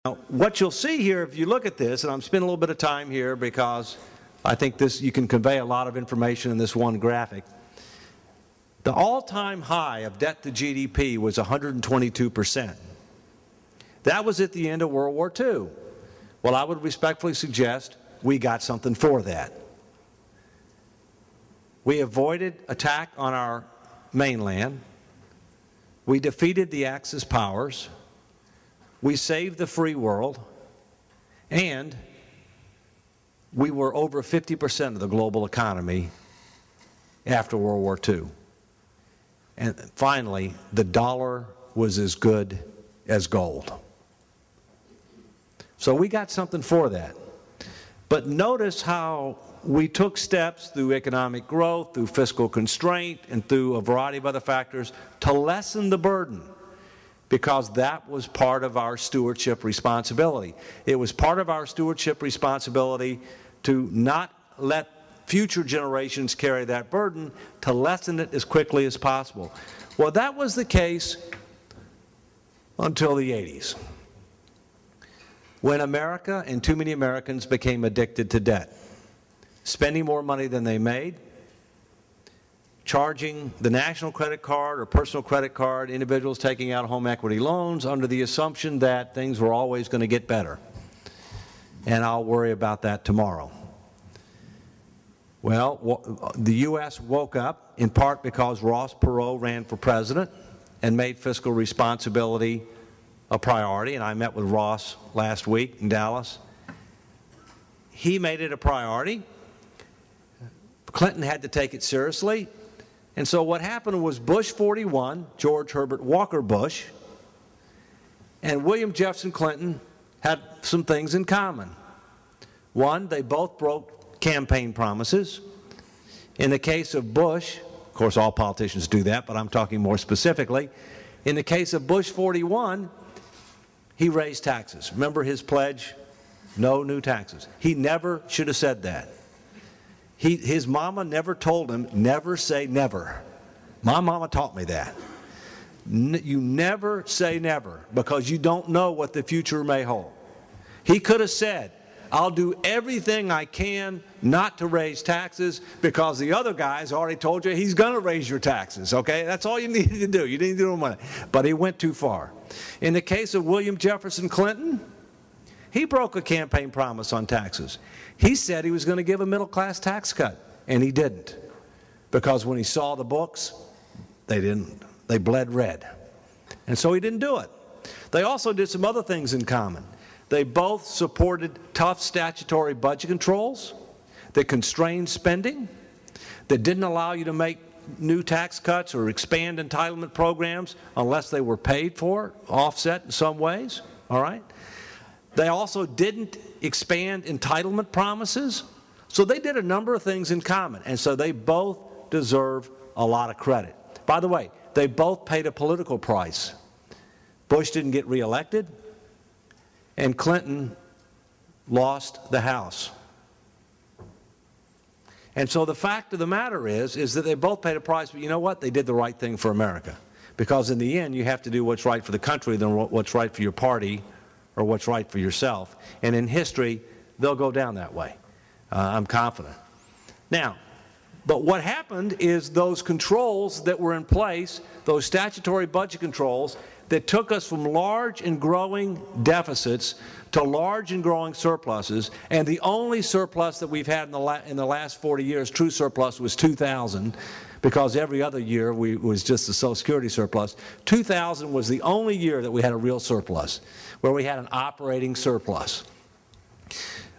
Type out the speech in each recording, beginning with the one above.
Now, what you'll see here, if you look at this, and I'm spending a little bit of time here because I think this, you can convey a lot of information in this one graphic. The all-time high of debt to GDP was 122%. That was at the end of World War II. Well, I would respectfully suggest we got something for that. We avoided attack on our mainland. We defeated the Axis powers. We saved the free world, and we were over 50% of the global economy after World War II. And finally, the dollar was as good as gold. So we got something for that. But notice how we took steps through economic growth, through fiscal constraint, and through a variety of other factors to lessen the burden, because that was part of our stewardship responsibility. It was part of our stewardship responsibility to not let future generations carry that burden, to lessen it as quickly as possible. Well, that was the case until the 80s, when America and too many Americans became addicted to debt, spending more money than they made, charging the national credit card or personal credit card, individuals taking out home equity loans under the assumption that things were always going to get better. And I'll worry about that tomorrow. Well, the U.S. woke up in part because Ross Perot ran for president and made fiscal responsibility a priority, and I met with Ross last week in Dallas. He made it a priority. Clinton had to take it seriously. And so what happened was Bush 41, George Herbert Walker Bush, and William Jefferson Clinton had some things in common. One, they both broke campaign promises. In the case of Bush, of course all politicians do that, but I'm talking more specifically, in the case of Bush 41, he raised taxes. Remember his pledge? No new taxes. He never should have said that. His mama never told him, never say never. My mama taught me that. You never say never, because you don't know what the future may hold. He could have said, I'll do everything I can not to raise taxes, because the other guy's already told you he's going to raise your taxes, okay? That's all you needed to do. You didn't do money. But he went too far. In the case of William Jefferson Clinton, he broke a campaign promise on taxes. He said he was going to give a middle-class tax cut, and he didn't, because when he saw the books, they bled red. And so he didn't do it. They also did some other things in common. They both supported tough statutory budget controls that constrained spending, that didn't allow you to make new tax cuts or expand entitlement programs unless they were paid for, offset in some ways, all right? They also didn't expand entitlement promises. So they did a number of things in common, and so they both deserve a lot of credit. By the way, they both paid a political price. Bush didn't get reelected, and Clinton lost the House. And so the fact of the matter is that they both paid a price, but you know what? They did the right thing for America. Because in the end, you have to do what's right for the country than what's right for your party or what's right for yourself. And in history, they'll go down that way. I'm confident. Now, but what happened is those controls that were in place, those statutory budget controls that took us from large and growing deficits to large and growing surpluses, and the only surplus that we've had in the last 40 years, true surplus, was 2000, because every other year was just the Social Security surplus. 2000 was the only year that we had a real surplus, where we had an operating surplus.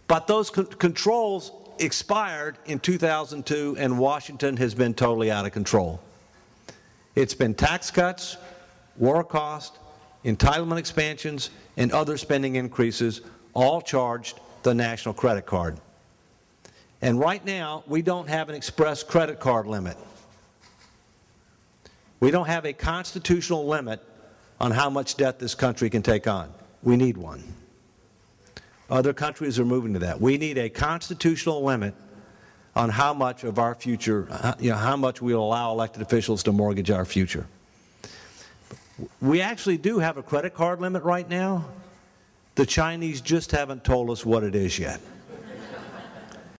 But those controls expired in 2002, and Washington has been totally out of control. It's been tax cuts, war cost, entitlement expansions, and other spending increases, all charged the national credit card. And right now, we don't have an express credit card limit. We don't have a constitutional limit on how much debt this country can take on. We need one. Other countries are moving to that. We need a constitutional limit on how much of our future, how much we'll allow elected officials to mortgage our future. We actually do have a credit card limit right now, The Chinese just haven't told us what it is yet.